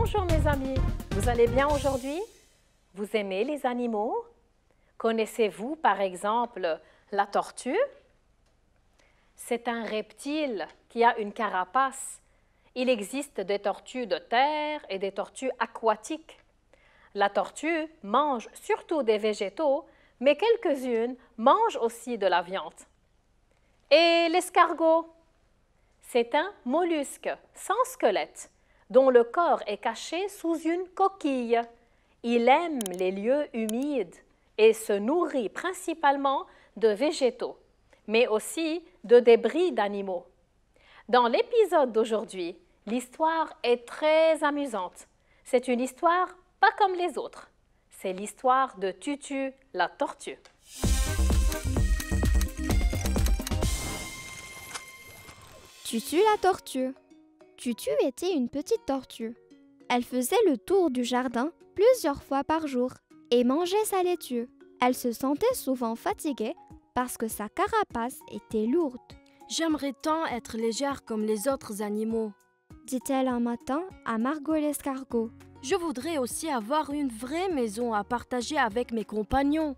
Bonjour mes amis, vous allez bien aujourd'hui? Vous aimez les animaux? Connaissez-vous par exemple la tortue? C'est un reptile qui a une carapace. Il existe des tortues de terre et des tortues aquatiques. La tortue mange surtout des végétaux, mais quelques-unes mangent aussi de la viande. Et l'escargot? C'est un mollusque sans squelette, dont le corps est caché sous une coquille. Il aime les lieux humides et se nourrit principalement de végétaux, mais aussi de débris d'animaux. Dans l'épisode d'aujourd'hui, l'histoire est très amusante. C'est une histoire pas comme les autres. C'est l'histoire de Tutu, la tortue. Tutu la tortue. Tutu était une petite tortue. Elle faisait le tour du jardin plusieurs fois par jour et mangeait sa laitue. Elle se sentait souvent fatiguée parce que sa carapace était lourde. « J'aimerais tant être légère comme les autres animaux, » dit-elle un matin à Margot l'escargot. « Je voudrais aussi avoir une vraie maison à partager avec mes compagnons. »«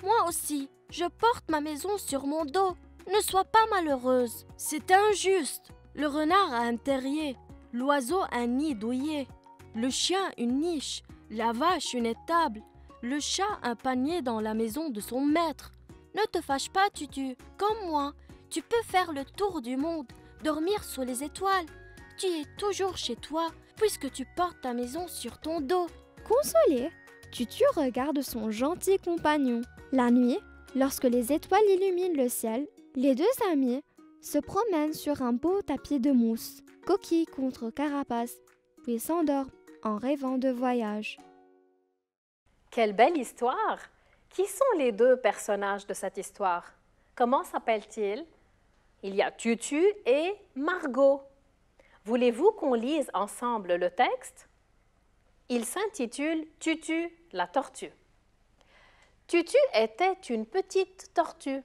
Moi aussi, je porte ma maison sur mon dos. Ne sois pas malheureuse. C'est injuste. Le renard a un terrier, l'oiseau un nid douillet, le chien une niche, la vache une étable, le chat un panier dans la maison de son maître. Ne te fâche pas, Tutu, comme moi. Tu peux faire le tour du monde, dormir sous les étoiles. Tu es toujours chez toi, puisque tu portes ta maison sur ton dos. » Consolée, Tutu regarde son gentil compagnon. La nuit, lorsque les étoiles illuminent le ciel, les deux amis se promènent sur un beau tapis de mousse, coquille contre carapace, puis s'endorment en rêvant de voyage. Quelle belle histoire! Qui sont les deux personnages de cette histoire? Comment s'appellent-ils? Il y a Tutu et Margot. Voulez-vous qu'on lise ensemble le texte? Il s'intitule « Tutu, la tortue ». Tutu était une petite tortue.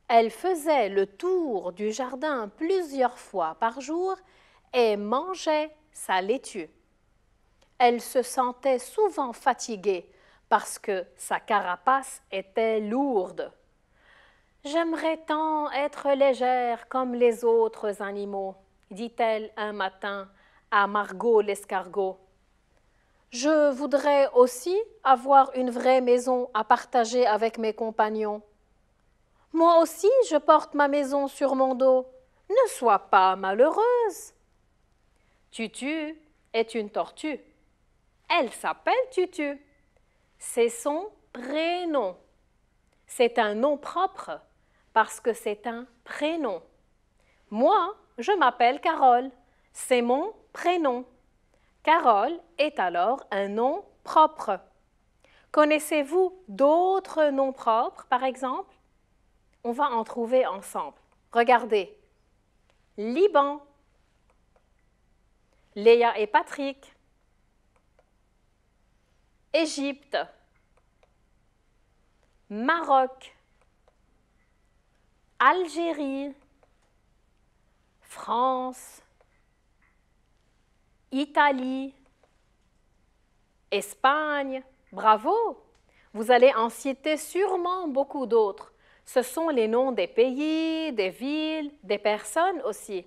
Elle faisait le tour du jardin plusieurs fois par jour et mangeait sa laitue. Elle se sentait souvent fatiguée parce que sa carapace était lourde. « J'aimerais tant être légère comme les autres animaux, » dit-elle un matin à Margot l'escargot. « Je voudrais aussi avoir une vraie maison à partager avec mes compagnons. Moi aussi, je porte ma maison sur mon dos. Ne sois pas malheureuse. » Tutu est une tortue. Elle s'appelle Tutu. C'est son prénom. C'est un nom propre parce que c'est un prénom. Moi, je m'appelle Carole. C'est mon prénom. Carole est alors un nom propre. Connaissez-vous d'autres noms propres, par exemple? On va en trouver ensemble. Regardez. Liban, Léa et Patrick, Égypte, Maroc, Algérie, France, Italie, Espagne. Bravo! Vous allez en citer sûrement beaucoup d'autres. Ce sont les noms des pays, des villes, des personnes aussi.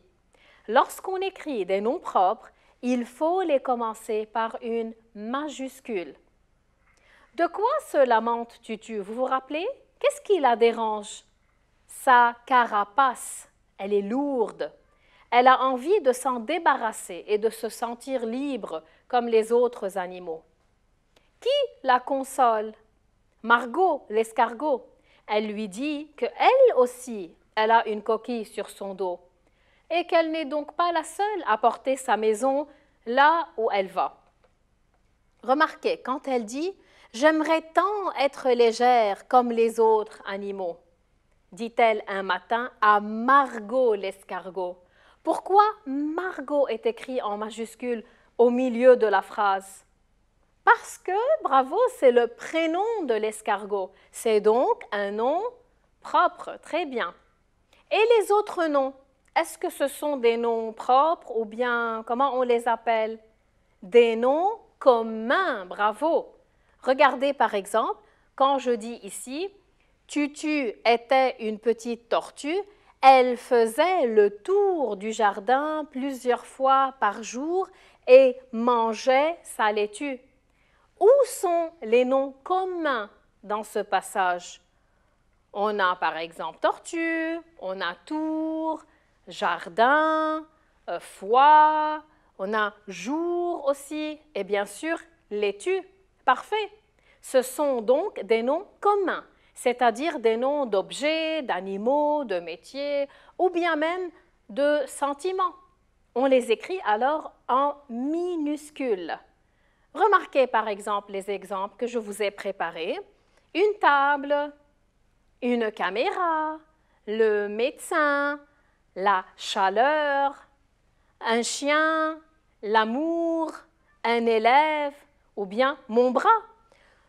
Lorsqu'on écrit des noms propres, il faut les commencer par une majuscule. De quoi se lamente Tutu? Vous vous rappelez? Qu'est-ce qui la dérange? Sa carapace, elle est lourde. Elle a envie de s'en débarrasser et de se sentir libre comme les autres animaux. Qui la console? Margot, l'escargot. Elle lui dit qu'elle aussi, elle a une coquille sur son dos et qu'elle n'est donc pas la seule à porter sa maison là où elle va. Remarquez, quand elle dit « J'aimerais tant être légère comme les autres animaux », dit-elle un matin à Margot l'escargot. Pourquoi Margot est écrit en majuscule au milieu de la phrase? Parce que, bravo, c'est le prénom de l'escargot. C'est donc un nom propre, très bien. Et les autres noms, est-ce que ce sont des noms propres ou bien comment on les appelle? des noms communs. Bravo. Regardez par exemple, quand je dis ici, Tutu était une petite tortue, elle faisait le tour du jardin plusieurs fois par jour et mangeait sa laitue. Où sont les noms communs dans ce passage? On a par exemple tortue, on a tour, jardin, foie, on a jour aussi et bien sûr laitue. Parfait. Ce sont donc des noms communs, c'est-à-dire des noms d'objets, d'animaux, de métiers ou bien même de sentiments. On les écrit alors en minuscules. Remarquez par exemple les exemples que je vous ai préparés. Une table, une caméra, le médecin, la chaleur, un chien, l'amour, un élève ou bien mon bras.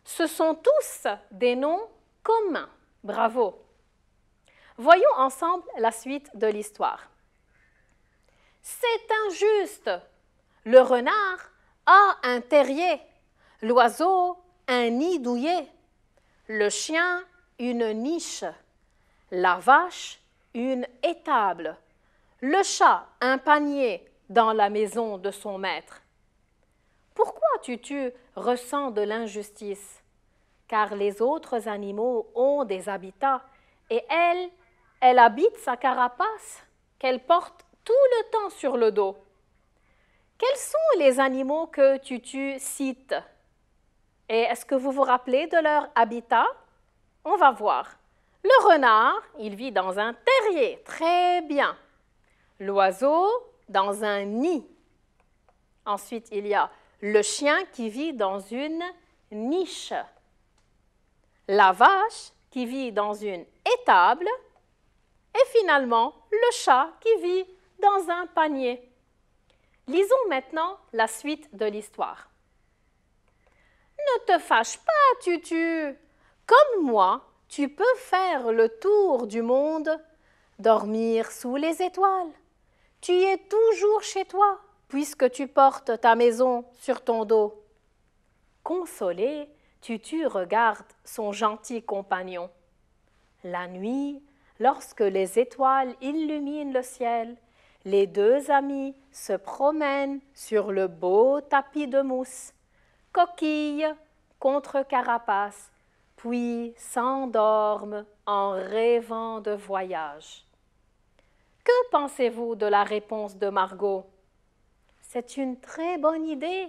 Ce sont tous des noms communs. Bravo. Voyons ensemble la suite de l'histoire. C'est injuste. Le renard a un terrier, l'oiseau un nid douillet, le chien une niche, la vache une étable, le chat un panier dans la maison de son maître. Pourquoi Tutu ressent de l'injustice? Car les autres animaux ont des habitats et elle habite sa carapace qu'elle porte tout le temps sur le dos. Quels sont les animaux que Tutu cite? Et est-ce que vous vous rappelez de leur habitat? On va voir. Le renard, il vit dans un terrier, très bien. L'oiseau, dans un nid. Ensuite, il y a le chien qui vit dans une niche. La vache qui vit dans une étable. Et finalement, le chat qui vit dans un panier. Lisons maintenant la suite de l'histoire. Ne te fâche pas, Tutu. Comme moi, tu peux faire le tour du monde, dormir sous les étoiles. Tu es toujours chez toi, puisque tu portes ta maison sur ton dos. Consolé, Tutu regarde son gentil compagnon. La nuit, lorsque les étoiles illuminent le ciel, les deux amis se promènent sur le beau tapis de mousse, coquille contre carapace, puis s'endorment en rêvant de voyage. Que pensez-vous de la réponse de Margot? C'est une très bonne idée.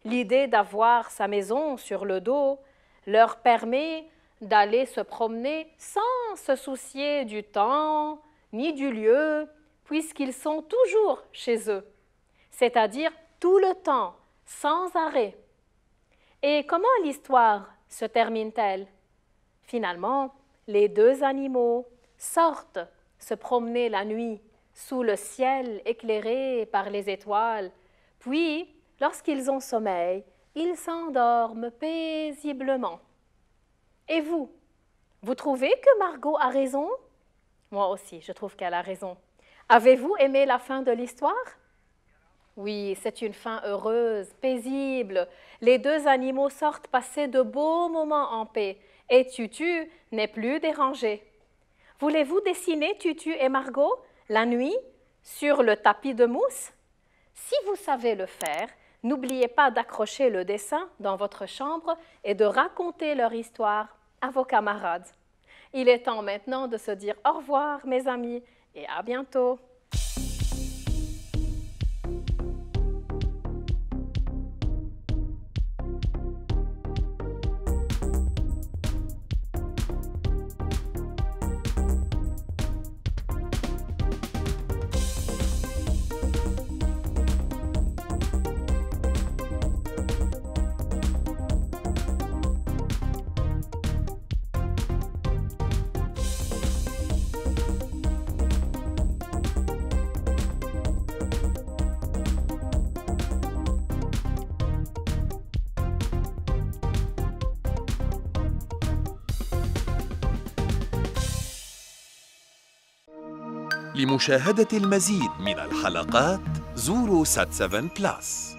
L'idée d'avoir sa maison sur le dos leur permet d'aller se promener sans se soucier du temps ni du lieu, puisqu'ils sont toujours chez eux, c'est-à-dire tout le temps, sans arrêt. Et comment l'histoire se termine-t-elle? Finalement, les deux animaux sortent se promener la nuit sous le ciel éclairé par les étoiles, puis, lorsqu'ils ont sommeil, ils s'endorment paisiblement. Et vous, vous trouvez que Margot a raison? Moi aussi, je trouve qu'elle a raison. Avez-vous aimé la fin de l'histoire? Oui, c'est une fin heureuse, paisible. Les deux animaux sortent passer de beaux moments en paix et Tutu n'est plus dérangé. Voulez-vous dessiner Tutu et Margot la nuit sur le tapis de mousse? Si vous savez le faire, n'oubliez pas d'accrocher le dessin dans votre chambre et de raconter leur histoire à vos camarades. Il est temps maintenant de se dire au revoir, mes amis, et à bientôt. لمشاهدة المزيد من الحلقات زوروا سات7 بلس.